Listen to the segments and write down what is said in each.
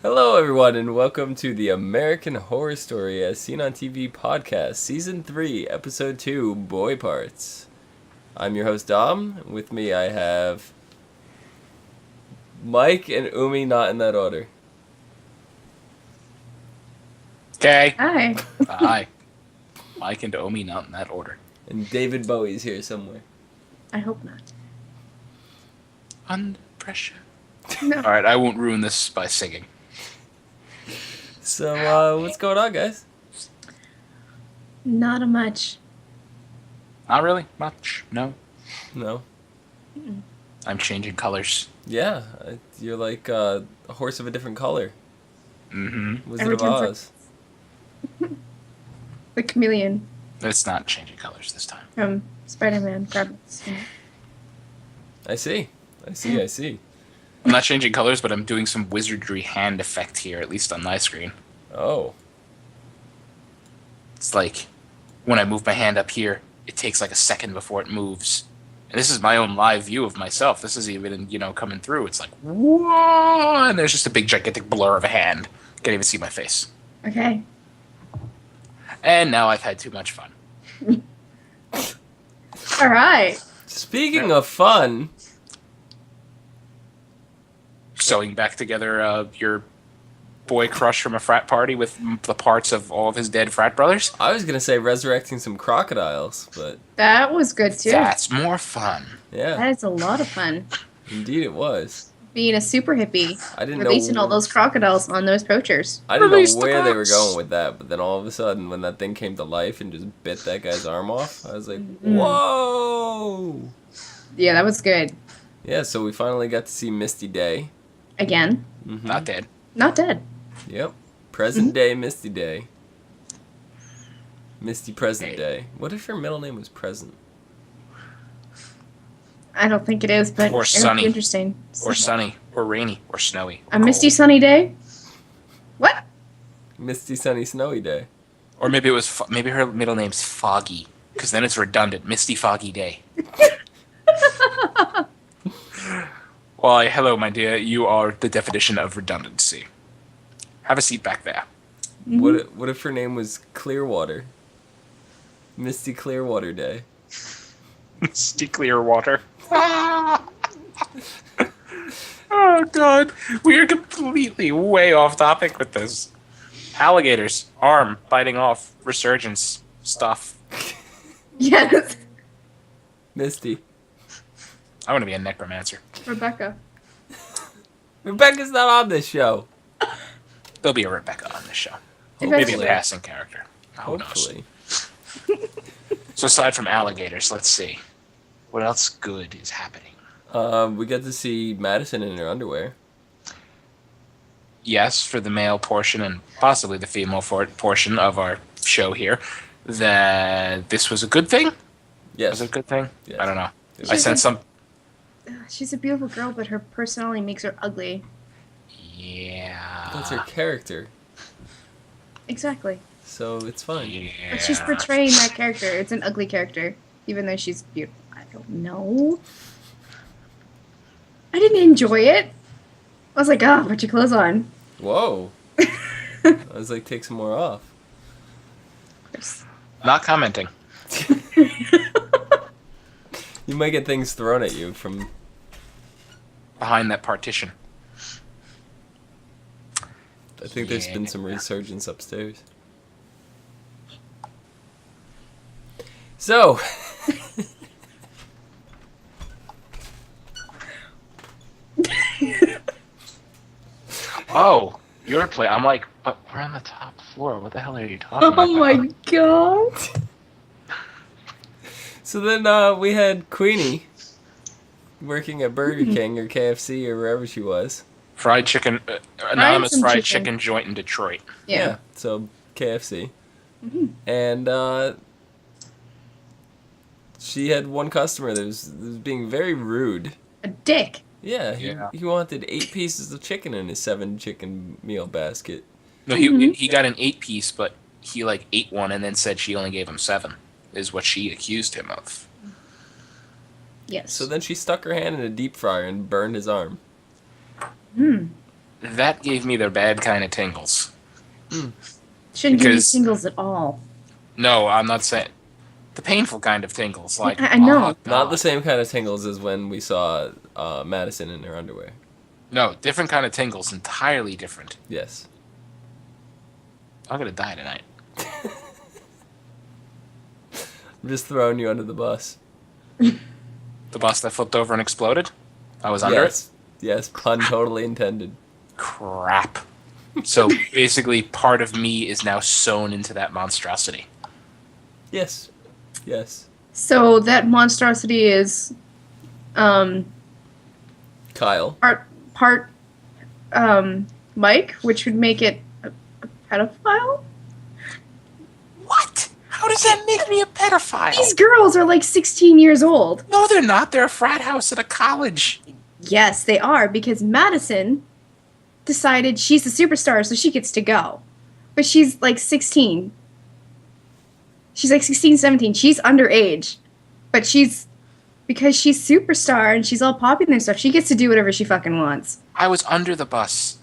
Hello, everyone, and welcome to the American Horror Story as Seen on TV podcast, Season 3, Episode 2, Boy Parts. I'm your host, Dom. With me, I have Mike and Umi, not in that order. Okay. Hi. Hi. Mike and Omi, not in that order. And David Bowie's here somewhere. I hope not. Under pressure. No. Alright, I won't ruin this by singing. So, what's going on, guys? Not a much. Not really much. No. No? I'm changing colors. Yeah, you're like a horse of a different color. Mm-hmm. Wizard Every of 10 Oz. The chameleon It's not changing colors this time. from Spider-Man. I see. I'm not changing colors, but I'm doing some wizardry hand effect here, at least on my screen. Oh. It's like, when I move my hand up here, it takes like a second before it moves. And this is my own live view of myself. This is even, coming through. It's like, whoa! And there's just a big, gigantic blur of a hand. Can't even see my face. Okay. And now I've had too much fun. All right. Speaking of fun... Sewing back together your boy crush from a frat party with the parts of all of his dead frat brothers. I was gonna say resurrecting some crocodiles, but... That was good too. That's more fun. Yeah, That is a lot of fun. indeed it was. Being a super hippie, I didn't releasing know all those crocodiles on those poachers. I didn't Release know the where they were box. going with that, but then all of a sudden, when that thing came to life and just bit that guy's arm off, I was like, "Whoa!" Yeah, that was good. Yeah, so we finally got to see Misty Day. Again, Mm-hmm. Not dead. not dead. Yep, present day Misty Day. Misty Present Day. What if her middle name was Present? I don't think it is, but Or it'll sunny. be interesting. Or sunny. Or rainy. Or snowy. Or A misty cold. sunny day. What? Misty Sunny Snowy Day. Or maybe it was. Maybe her middle name's Foggy, because then it's redundant. Misty Foggy Day. Why, hello, my dear. You are the definition of redundancy. Have a seat back there. What if her name was Clearwater? Misty Clearwater Day. Misty Clearwater. Oh, God. We are completely way off topic with this. Alligators. Arm. Biting off. Resurgence. Stuff. Yes. Misty. I want to be a necromancer. Rebecca. Rebecca's not on this show. There'll be a Rebecca on this show. Maybe a Eventually. passing character. Who knows? Hopefully. So aside from alligators, let's see. What else good is happening? We got to see Madison in her underwear. Yes, for the male portion and possibly the female portion of our show here, that this was a good thing? Yes. Was it a good thing? Yes. I don't know. Yes. I sense some... She's a beautiful girl, but her personality makes her ugly. Yeah. That's her character, Exactly. so it's fine. Yeah. But she's portraying that character. It's an ugly character, even though she's beautiful. I don't know. I didn't enjoy it. I was like, oh, put your clothes on. Whoa. I was like, take some more off. Not commenting. You might get things thrown at you from... Behind that partition. I think there's been some resurgence upstairs. So... Oh, your play. I'm like, but we're on the top floor. What the hell are you talking about? Oh my god. So then we had Queenie working at Burger King or KFC or wherever she was. Fried chicken, anonymous some fried chicken. chicken joint in Detroit. Yeah. So KFC. Mm-hmm. And she had one customer that was being very rude. A dick. Yeah, Yeah. he wanted 8 pieces of chicken in his 7 chicken meal basket. No, he got an 8-piece, but he like ate one and then said she only gave him 7. Is what she accused him of. Yes. So then she stuck her hand in a deep fryer and burned his arm. Hmm. that gave me the bad kind of tingles. Shouldn't give you Because- tingles at all. No, I'm not saying the painful kind of tingles. Like I know. oh, Not the God. same kind of tingles as when we saw Madison in her underwear. No, different kind of tingles. Entirely different. Yes. I'm gonna die tonight. I'm just throwing you under the bus. The bus that flipped over and exploded. I was under it. Yes. Yes, pun totally intended. Crap. So basically, part of me is now sewn into that monstrosity. Yes. Yes. So that monstrosity is Kyle. part Mike, which would make it a pedophile? What? How does that make me a pedophile? These girls are like 16 years old. No, they're not. They're a frat house at a college. Yes, they are, because Madison decided she's a superstar, so she gets to go. But she's like 16. She's like 16, 17. She's underage. But because she's superstar and she's all popular and stuff, she gets to do whatever she fucking wants. I was under the bus.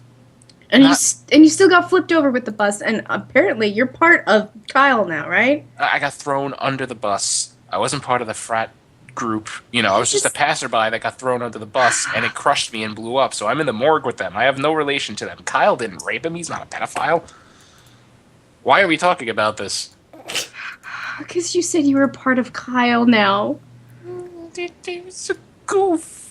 And you still got flipped over with the bus, and apparently you're part of Kyle now, right? I got thrown under the bus. I wasn't part of the frat group. I was just a passerby that got thrown under the bus, and it crushed me and blew up. So I'm in the morgue with them. I have no relation to them. Kyle didn't rape him. He's not a pedophile. Why are we talking about this? Because you said you were part of Kyle now. It was a goof.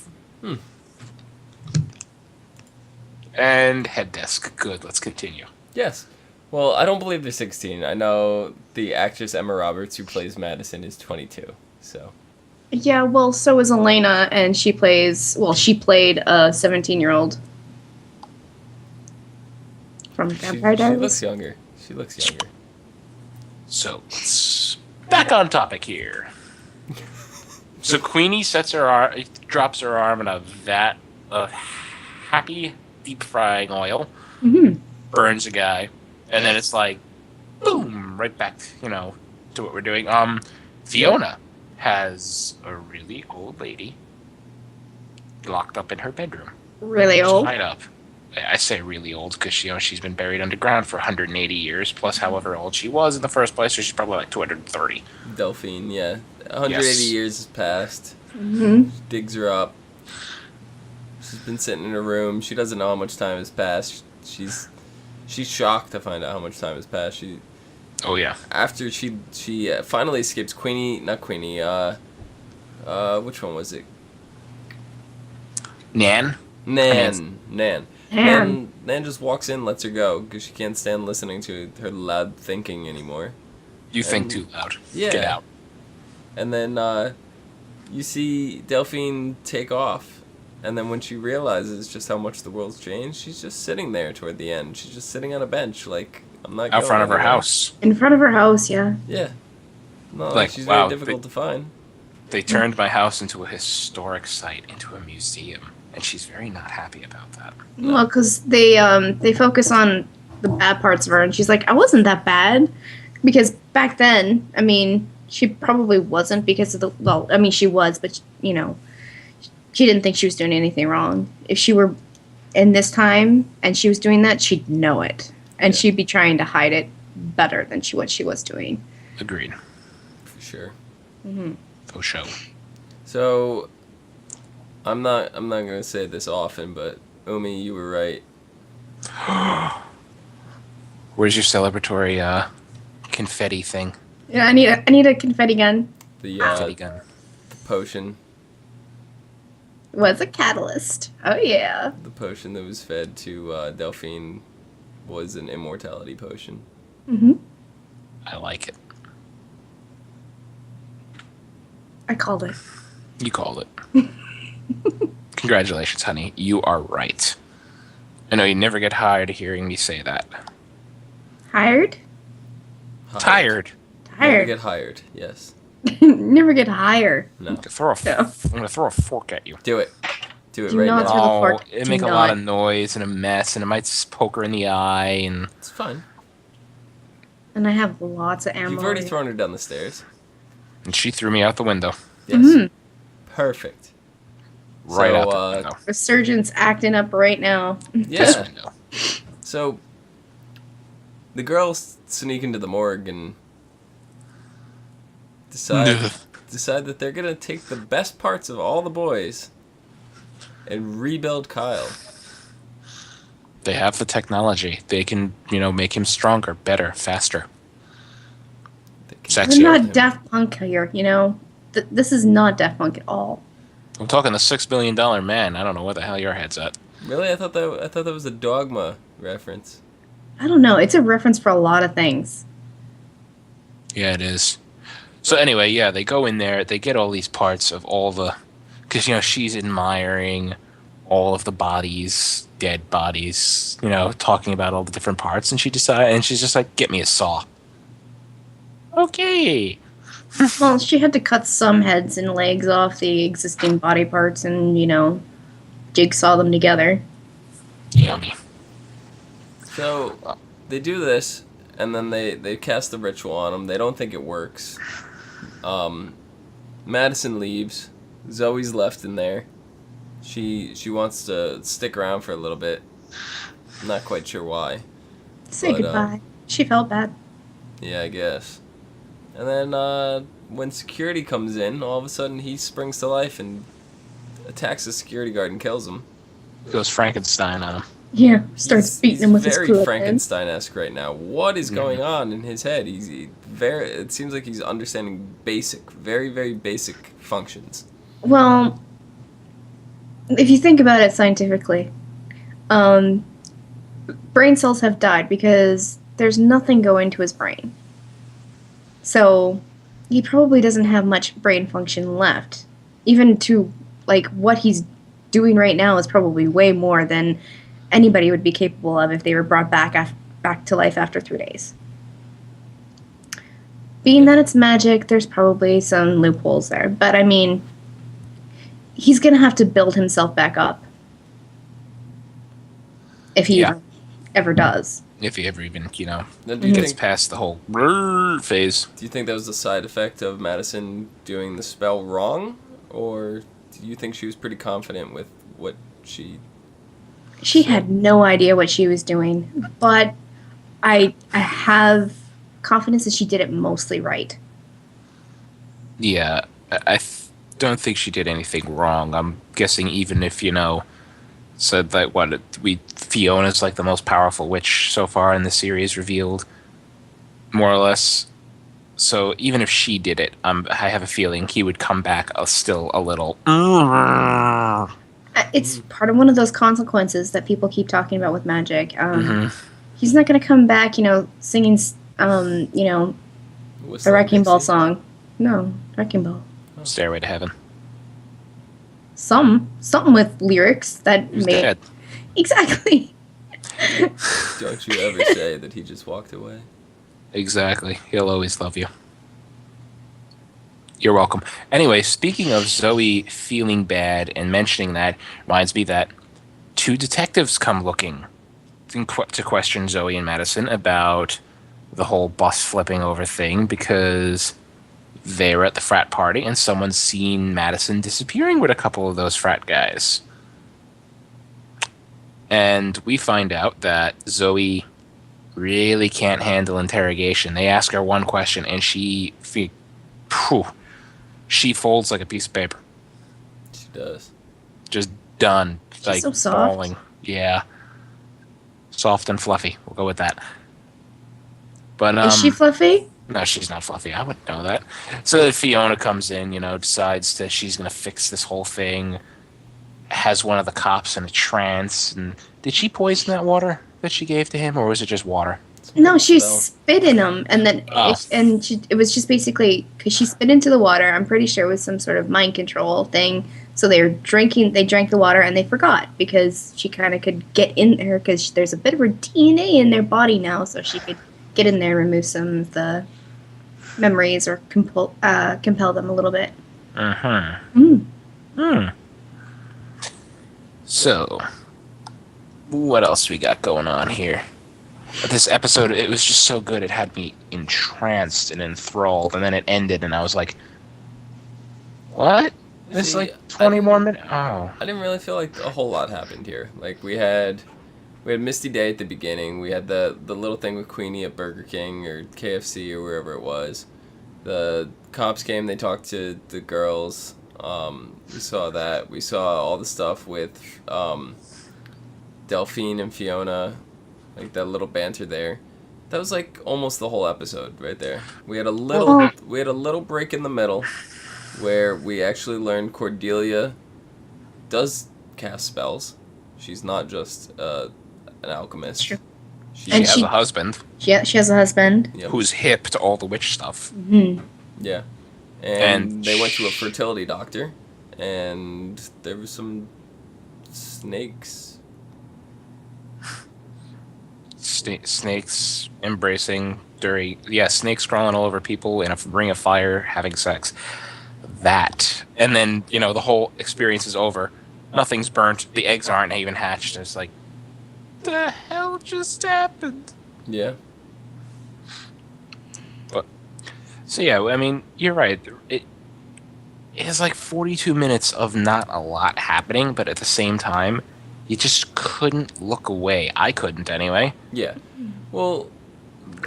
And head desk. Good. Let's continue. Yes. Well, I don't believe they're 16. I know the actress Emma Roberts, who plays Madison, is 22. So. Yeah, well, so is Elena, and she played a 17-year-old from Vampire Diaries. She looks younger. She looks younger. So, let's back on topic here. So Queenie drops her arm in a vat of happy deep frying oil, burns a guy, and then it's like, boom, right back, to what we're doing. Fiona has a really old lady locked up in her bedroom. Really old? Tied up. I say really old because she's been buried underground for 180 years, plus however old she was in the first place, so she's probably like 230. Delphine, yeah. 180 years has passed. Mm-hmm. Digs her up. She's been sitting in her room. She doesn't know how much time has passed. She's shocked to find out how much time has passed. Oh yeah. After she finally escapes which one was it? Nan. Nan just walks in, lets her go because she can't stand listening to her loud thinking anymore. You think too loud. Yeah. Get out. And then you see Delphine take off. And then when she realizes just how much the world's changed, she's just sitting there toward the end. She's just sitting on a bench, like, I'm not out going front of her anywhere. house. In front of her house, yeah. Yeah. Not Like, she's wow, very difficult to find. They turned my house into a historic site, into a museum, and she's very not happy about that. Well, because they focus on the bad parts of her, and she's like, I wasn't that bad. Because back then, I mean, she probably wasn't because of she was, but, she didn't think she was doing anything wrong. If she were in this time and she was doing that, she'd know it. And she'd be trying to hide it better than what she was doing. Agreed. For sure. Mm-hmm. For sure. So, I'm not going to say this often, but Umi, you were right. Where's your celebratory confetti thing? Yeah, I need a confetti gun. The Confetti gun. the potion. Was a catalyst. Oh, yeah. The potion that was fed to Delphine was an immortality potion. Mm-hmm. I like it. I called it. You called it. Congratulations, honey. You are right. I know you never get tired of hearing me say that. Hired? Tired. Never get hired, yes. Never get higher. No. I'm gonna throw a fork at you. Do it. Do it Do right not now. throw the Oh, fork. it'd Do make a lot not. of noise and a mess, and it might poke her in the eye, and It's fine. And I have lots of ammo. You've already thrown her down the stairs. she threw me out the window. Yes. Mhm. Perfect. Right So, out the window. The surgeon's acting up right now. This Yeah. window. So the girls sneak into the morgue and decide that they're gonna take the best parts of all the boys and rebuild Kyle. They have the technology. They can, make him stronger, better, faster. They can- Sexier. We're not Daft Punk here, This is not Daft Punk at all. I'm talking the $6 billion man. I don't know where the hell your head's at. Really, I thought that was a Dogma reference. I don't know. It's a reference for a lot of things. Yeah, it is. So anyway, yeah, they go in there. They get all these parts of all the... Because, she's admiring all of the bodies, dead bodies, talking about all the different parts. And she's just like, get me a saw. Okay. Well, she had to cut some heads and legs off the existing body parts and, jigsaw them together. Yummy. So they do this, and then they cast the ritual on him. They don't think it works. Madison leaves. Zoe's left in there. She wants to stick around for a little bit. I'm not quite sure why. Say goodbye. She felt bad. Yeah, I guess. And then when security comes in, all of a sudden he springs to life and attacks the security guard and kills him. Goes Frankenstein on him. Yeah, starts beating him with his very club. Frankenstein-esque right now. What is going on in his head? It seems like he's understanding very, very basic functions. Well, if you think about it scientifically, brain cells have died because there's nothing going to his brain. So he probably doesn't have much brain function left. Even to, what he's doing right now is probably way more than anybody would be capable of if they were brought back to life after 3 days. Being that it's magic, there's probably some loopholes there. But, he's going to have to build himself back up. If he ever does. If he ever even, Now, do you gets think past the whole phase. Do you think that was a side effect of Madison doing the spell wrong? Or do you think she was pretty confident with what she... She had no idea what she was doing, but I have confidence that she did it mostly right. Yeah, I don't think she did anything wrong. I'm guessing even if, said that Fiona's the most powerful witch so far in the series revealed, more or less. So even if she did it, I have a feeling he would come back still a little. It's part of one of those consequences that people keep talking about with magic. He's not going to come back, singing, the Wrecking Ball song. No, Wrecking Ball. Stairway to Heaven. Something with lyrics that He's made... dead. Exactly. Don't you ever say that he just walked away. Exactly. He'll always love you. You're welcome. Anyway, speaking of Zoe feeling bad and mentioning that, reminds me that 2 detectives come looking to question Zoe and Madison about the whole bus flipping over thing because they were at the frat party and someone's seen Madison disappearing with a couple of those frat guys. And we find out that Zoe really can't handle interrogation. They ask her one question and she folds like a piece of paper. She does. Just done. She's so soft. Falling. Yeah. Soft and fluffy. We'll go with that. But Is she fluffy? No, she's not fluffy. I wouldn't know that. So Fiona comes in, decides that she's going to fix this whole thing. Has one of the cops in a trance. And did she poison that water that she gave to him, or was it just water? No, she spit in them, and then it was just basically because she spit into the water. I'm pretty sure it was some sort of mind control thing. So they drank the water, and they forgot because she kind of could get in there because there's a bit of her DNA in their body now, so she could get in there and remove some of the memories or compel them a little bit. So, what else we got going on here? This episode, it was just so good. It had me entranced and enthralled, and then it ended, and I was like, what There's See, like 20 more minutes. Oh. I didn't really feel like a whole lot happened here. Like we had Misty Day at the beginning. We had the little thing with Queenie at Burger King or KFC or wherever it was. The cops came. They talked to the girls. We saw that. We saw all the stuff with Delphine and Fiona, like that little banter there. That was like almost the whole episode right there. We had a little break in the middle where we actually learned Cordelia does cast spells. She's not just an alchemist. True. She has a husband. She has a husband. Yep. Who's hip to all the witch stuff. Mm-hmm. Yeah. And they went to a fertility doctor, and there was some snakes. Snakes embracing during... Yeah, snakes crawling all over people in a ring of fire having sex. That. And then, the whole experience is over. Nothing's burnt. The eggs aren't even hatched. It's like, the hell just happened? Yeah. So yeah, I mean, you're right. It is like 42 minutes of not a lot happening, but at the same time, you just couldn't look away. I couldn't anyway. Yeah. Well,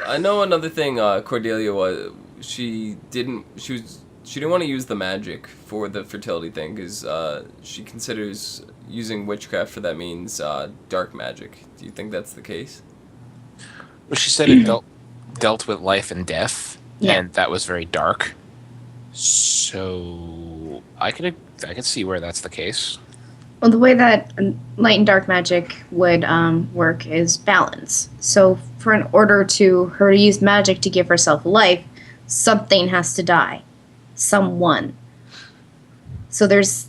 I know another thing Cordelia was she didn't want to use the magic for the fertility thing because she considers using witchcraft for that means dark magic. Do you think that's the case? Well, she said it dealt with life and death. Yeah. And that was very dark. So I could see where that's the case. Well, the way that light and dark magic would work is balance. So, in order to her to use magic to give herself life, something has to die, someone. So there's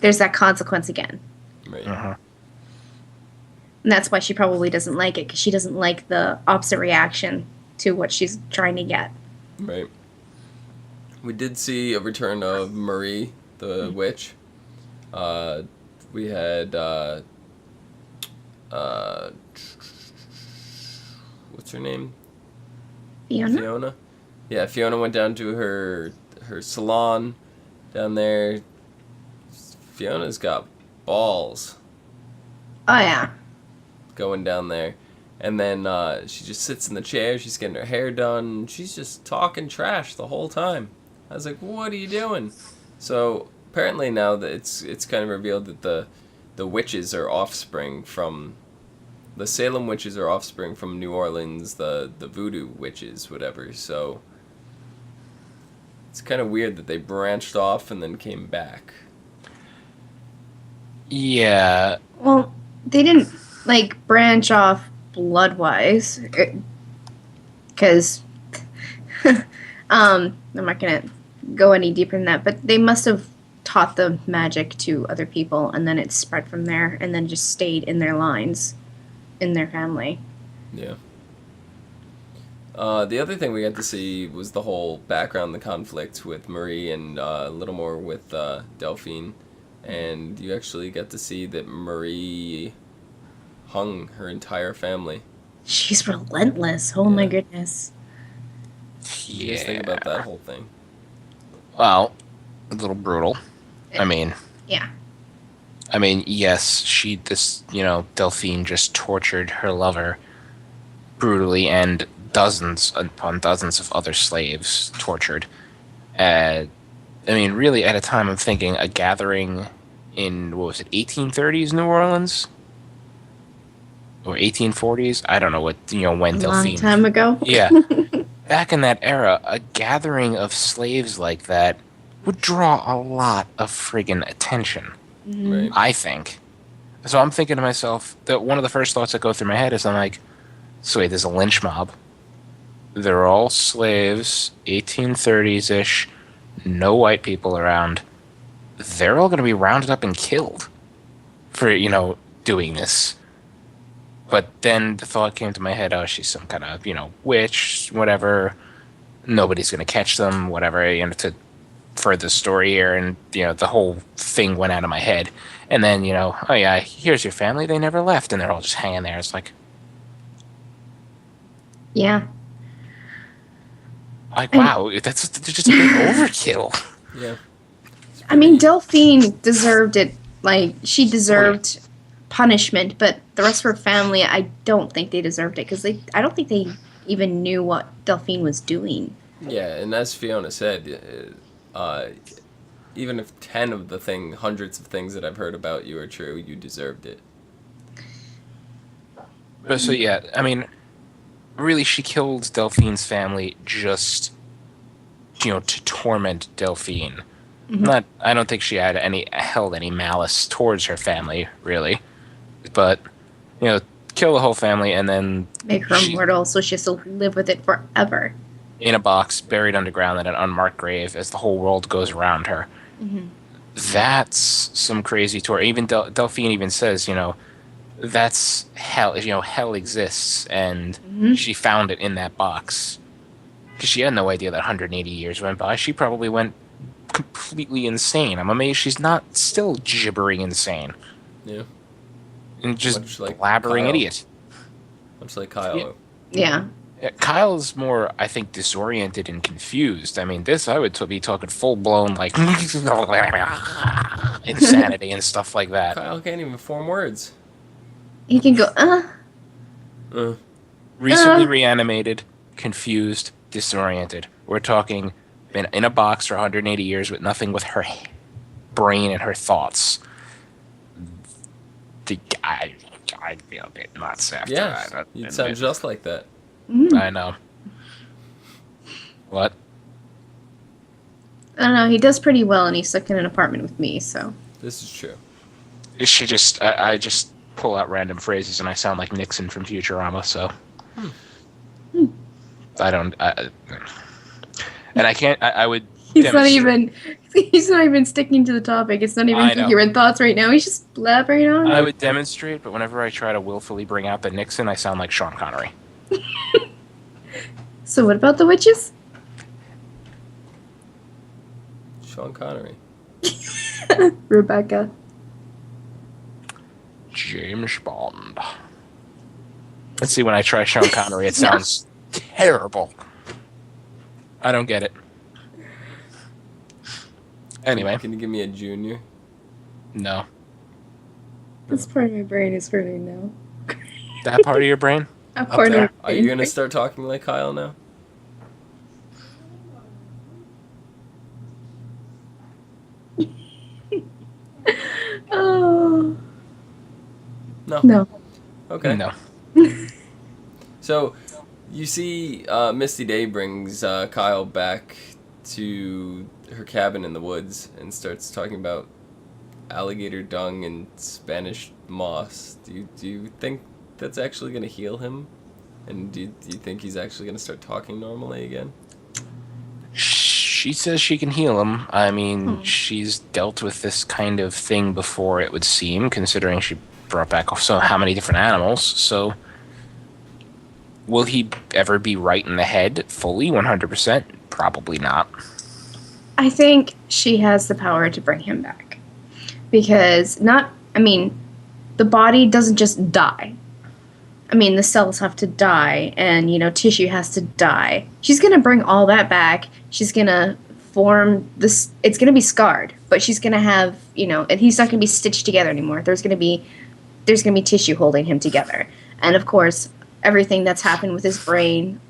that consequence again, Right. Uh-huh. and that's why she probably doesn't like it because she doesn't like the opposite reaction to what she's trying to get. Right. We did see a return of Marie, the witch. We had what's her name? Fiona? Yeah, Fiona went down to her salon down there. Fiona's got balls Oh yeah. going down there. And then she just sits in the chair. She's getting her hair done. She's just talking trash the whole time. I was like, "What are you doing?" So apparently now that it's kind of revealed that the witches are offspring from the Salem witches are offspring from New Orleans, the voodoo witches, whatever. So it's kind of weird that they branched off and then came back. Yeah. Well, they didn't branch off blood-wise, because I'm not gonna go any deeper than that. But they must have taught the magic to other people, and then it spread from there, and then just stayed in their lines, in their family. Yeah. The other thing we got to see was the whole background, the conflict with Marie, and a little more with Delphine. And you actually get to see that Marie hung her entire family. She's relentless. Oh my goodness. You just think about that whole thing. Well, a little brutal. I mean, Yeah. Yes, Delphine just tortured her lover brutally, and dozens upon dozens of other slaves tortured. Really, at a time I'm thinking a gathering in, 1830s New Orleans? Or 1840s? I don't know when Delphine... Long time ago. Yeah. Back in that era, a gathering of slaves like that would draw a lot of friggin' attention. Right. I think. So I'm thinking to myself that one of the first thoughts that go through my head is I'm like, so wait, there's a lynch mob. They're all slaves, 1830s-ish, no white people around. They're all going to be rounded up and killed for, doing this. But then the thought came to my head, oh, she's some kind of, witch, whatever. Nobody's going to catch them, whatever, to further the story here. And, the whole thing went out of my head. And then, oh, yeah, here's your family. They never left. And they're all just hanging there. It's like... Yeah. Like, wow, that's just a big overkill. Yeah. It's I mean, Delphine deserved it. Like, she deserved punishment, but the rest of her family, I don't think they deserved it, because I don't think they even knew what Delphine was doing. Yeah, and as Fiona said, even if 10 of the hundreds of things that I've heard about you are true, you deserved it. But so yeah, I mean, really, she killed Delphine's family just, to torment Delphine. Mm-hmm. I don't think she had held any malice towards her family, really. But, kill the whole family and then Make her immortal, so she has to live with it forever. In a box, buried underground in an unmarked grave as the whole world goes around her. Mm-hmm. That's some crazy torture. Even Delphine even says, that's hell. Hell exists, and she found it in that box. Because she had no idea that 180 years went by. She probably went completely insane. I'm amazed she's not still gibbering insane. Yeah. And just like blabbering Kyle. Idiot. Much like Kyle. Yeah. Kyle's more, I think, disoriented and confused. I mean, I would be talking full-blown, like, insanity and stuff like that. Kyle can't even form words. He can go, Recently reanimated, confused, disoriented. We're talking been in a box for 180 years with nothing with her brain and her thoughts. I'd feel a bit nuts after that. You'd sound just like that. I know. What? I don't know, he does pretty well, and he's stuck in an apartment with me, so. This is true. She just, I just pull out random phrases and I sound like Nixon from Futurama, so. I don't, and I can't, I would he's not even sticking to the topic. It's not even coherent thoughts right now. He's just blabbering on. I would demonstrate, but whenever I try to willfully bring out the Nixon, I sound like Sean Connery. So what about the witches? Sean Connery. Rebecca. James Bond. Let's see, when I try Sean Connery, it sounds terrible. I don't get it. Anyway. Can you give me a junior? No. This part of my brain is hurting now. That part of your brain? Are you going to start talking like Kyle now? Oh. No. No. Okay. No. So, you see Misty Day brings Kyle back to her cabin in the woods and starts talking about alligator dung and Spanish moss. Do you think that's actually going to heal him? And do you think he's actually going to start talking normally again? She says she can heal him. I mean, she's dealt with this kind of thing before, it would seem, considering she brought back how many different animals. So, will he ever be right in the head fully, 100%? Probably not. I think she has the power to bring him back. Because the body doesn't just die. The cells have to die, and, tissue has to die. She's going to bring all that back. She's going to form this. It's going to be scarred, but she's going to have, and he's not going to be stitched together anymore. There's going to be tissue holding him together. And, of course, everything that's happened with his brain,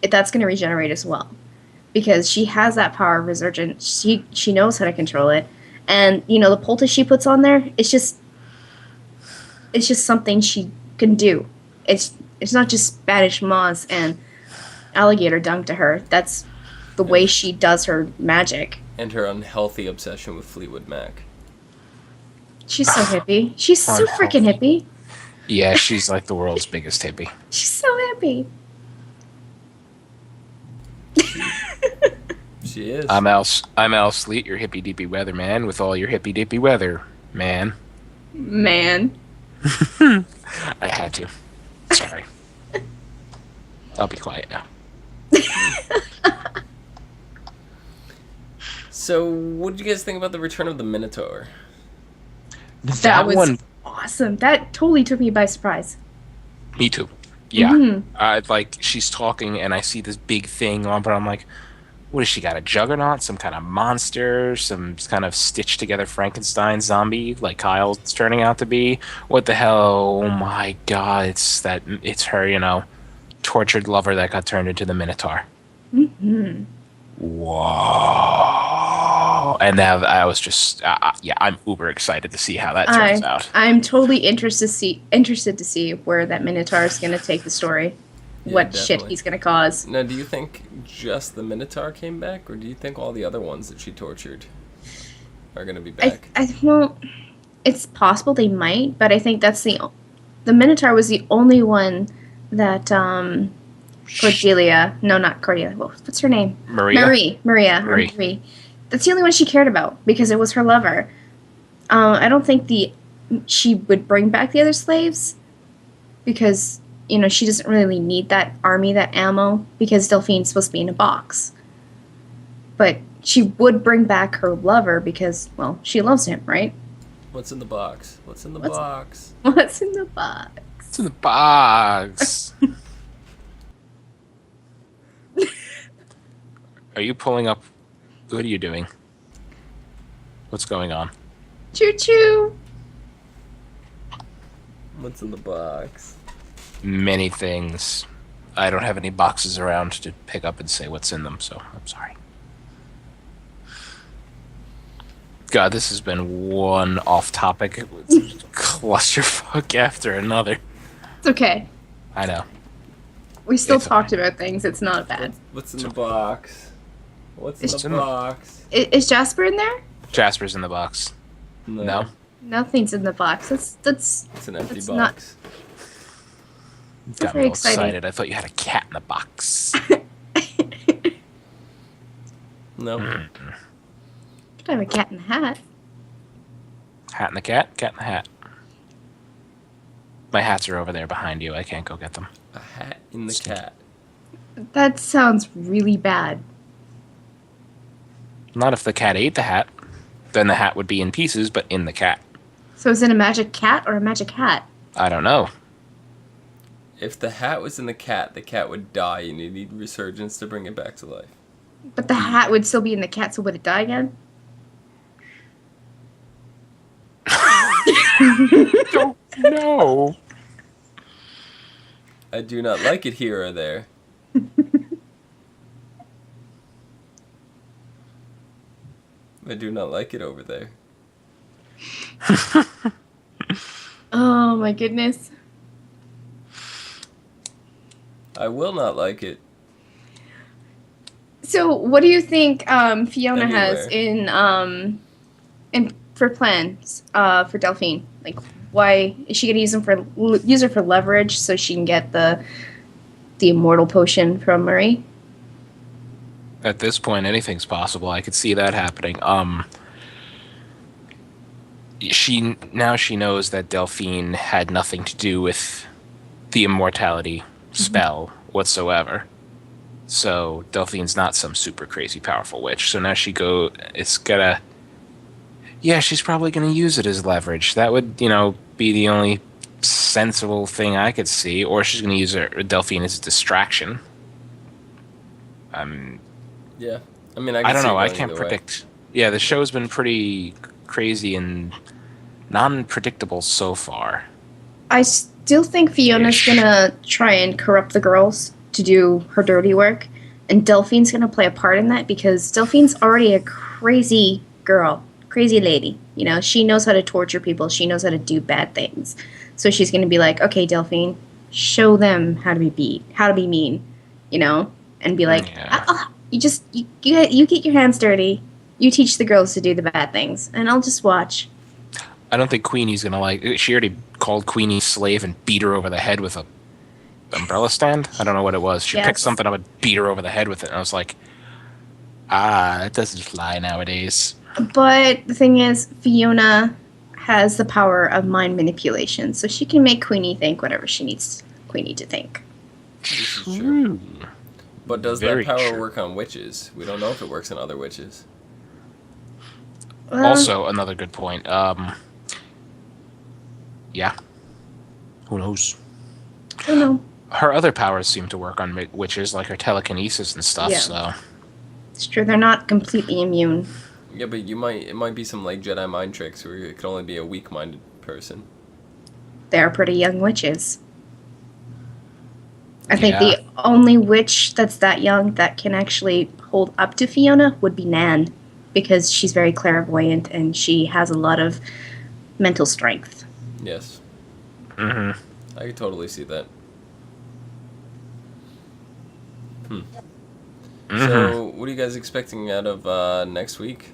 that's going to regenerate as well. Because she has that power of resurgence. She knows how to control it. And, the poultice she puts on there, it's just something she can do. It's not just Spanish moss and alligator dung to her. That's the way she does her magic. And her unhealthy obsession with Fleetwood Mac. She's so hippie. She's so freaking hippie. Yeah, she's like the world's biggest hippie. She's so hippie. She is. I'm Al Sleet, your hippy dippy weather man, with all your hippy dippy weather, man. Man. I had to. Sorry. I'll be quiet now. So, what did you guys think about the return of the Minotaur? That was awesome. That totally took me by surprise. Me too. Yeah. Mm-hmm. Like, she's talking and I see this big thing on, but I'm like, What has she got? A juggernaut? Some kind of monster? Some kind of stitched together Frankenstein zombie like Kyle's turning out to be? What the hell? Oh my god, it's her, tortured lover that got turned into the Minotaur. Mm-hmm. Whoa. And now I was just, I'm uber excited to see how that turns out. I'm totally interested to see where that Minotaur is going to take the story. Yeah, what definitely. shit he's going to cause. Now, do you think just the Minotaur came back, or do you think all the other ones that she tortured are going to be back? Well, it's possible they might, but I think that's the Minotaur was the only one that Cordelia, no, not Cordelia. What's her name? Maria. Marie. That's the only one she cared about because it was her lover. I don't think she would bring back the other slaves because she doesn't really need that army, that ammo, because Delphine's supposed to be in a box. But she would bring back her lover because, well, she loves him, right? What's in the box? What's in the box? What's in the box? What's in the box? Are you pulling up? What are you doing? What's going on? Choo choo. What's in the box? Many things. I don't have any boxes around to pick up and say what's in them, so I'm sorry. God, this has been one off-topic clusterfuck after another. It's okay. I know. We still talked about things. It's not bad. What's in the box? What's in the box? Is Jasper in there? Jasper's in the box. No? Nothing's in the box. It's an empty box. Not, Got me all excited. I thought you had a cat in the box. No. Could have a cat in the hat. Hat in the cat? Cat in the hat. My hats are over there behind you. I can't go get them. A hat in the cat. That sounds really bad. Not if the cat ate the hat. Then the hat would be in pieces, but in the cat. So is it a magic cat or a magic hat? I don't know. If the hat was in the cat would die, and you need resurgence to bring it back to life. But the hat would still be in the cat, so would it die again? Don't know. I do not like it here or there. I do not like it over there. Oh my goodness. I will not like it. So what do you think Fiona has Anywhere. in for plans for Delphine? Like, why is she gonna use her for leverage so she can get the immortal potion from Marie? At this point, anything's possible. I could see that happening. She knows that Delphine had nothing to do with the immortality spell whatsoever. So Delphine's not some super crazy powerful witch. So now she's probably gonna use it as leverage. That would, be the only sensible thing I could see. Or she's gonna use Delphine as a distraction. Yeah. I mean, I don't know. I can't either predict. Yeah, the show's been pretty crazy and non-predictable so far. I still think Fiona's gonna try and corrupt the girls to do her dirty work, and Delphine's gonna play a part in that because Delphine's already a crazy girl, crazy lady. She knows how to torture people. She knows how to do bad things. So she's gonna be like, okay, Delphine, show them how to be mean, and be like, you get your hands dirty. You teach the girls to do the bad things, and I'll just watch. I don't think Queenie's gonna she already called Queenie slave and beat her over the head with a umbrella stand. I don't know what it was. She picked something up and beat her over the head with it, and I was like, that doesn't fly nowadays. But the thing is, Fiona has the power of mind manipulation, so she can make Queenie think whatever she needs Queenie to think. This is true. But does Very that power true. work on witches? We don't know if it works on other witches. Also, another good point. Yeah. Who knows? I don't know. Her other powers seem to work on witches, like her telekinesis and stuff. Yeah. So It's true. They're not completely immune. Yeah, but it might be some like Jedi mind tricks where it could only be a weak-minded person. They're pretty young witches. I think Yeah. the only witch that's that young that can actually hold up to Fiona would be Nan, because she's very clairvoyant and she has a lot of mental strength. Yes. Mm-hmm. I could totally see that. So, what are you guys expecting out of next week?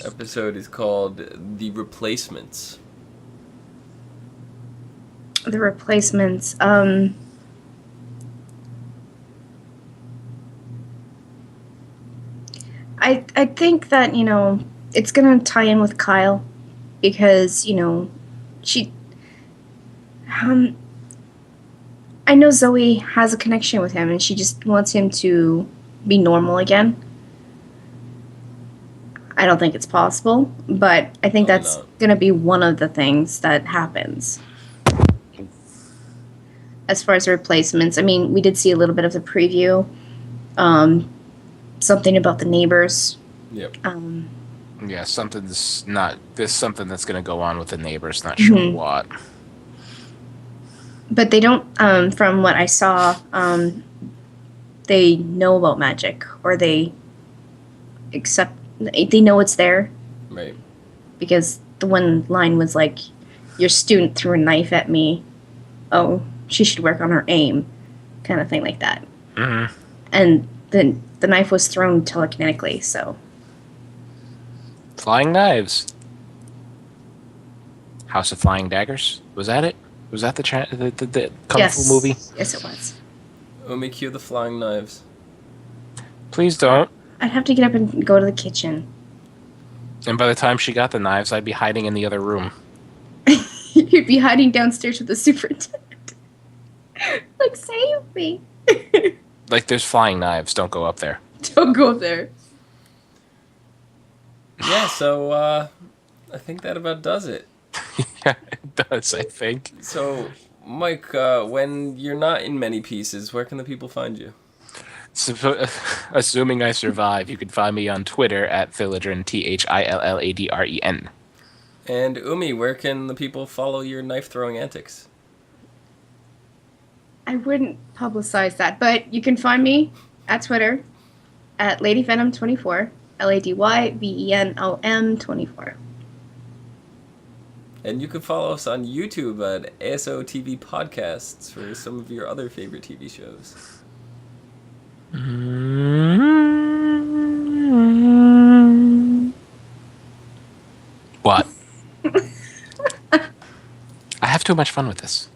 Episode is called The Replacements. The replacements. I think that, it's gonna tie in with Kyle, because, she I know Zoe has a connection with him and she just wants him to be normal again. I don't think it's possible, but I think Probably that's not. gonna be one of the things that happens. As far as replacements, I mean, we did see a little bit of the preview. Something about the neighbors. Yep. Yeah, there's something that's going to go on with the neighbors, not sure what. But they don't, from what I saw, they know about magic, or they know it's there, Right. because the one line was like, your student threw a knife at me. Oh, she should work on her aim, kind of thing like that. Mm-hmm. And then the knife was thrown telekinetically, so. Flying knives. House of Flying Daggers. Was that it? Was that the Kung Fu movie? Yes, it was. Umi, cue the flying knives. Please don't. I'd have to get up and go to the kitchen. And by the time she got the knives, I'd be hiding in the other room. You'd be hiding downstairs with the superintendent. Like, save me. Like, there's flying knives. Don't go up there. Don't go there. Yeah, so I think that about does it. Yeah, it does, I think. So, Mike, when you're not in many pieces, where can the people find you? Assuming I survive, you can find me on Twitter at Thilladren, Thilladren. And Umi, where can the people follow your knife-throwing antics? I wouldn't publicize that, but you can find me at Twitter at LadyVenom24, LadyVenom24. And you can follow us on YouTube at ASOTV Podcasts for some of your other favorite TV shows. What? I have too much fun with this.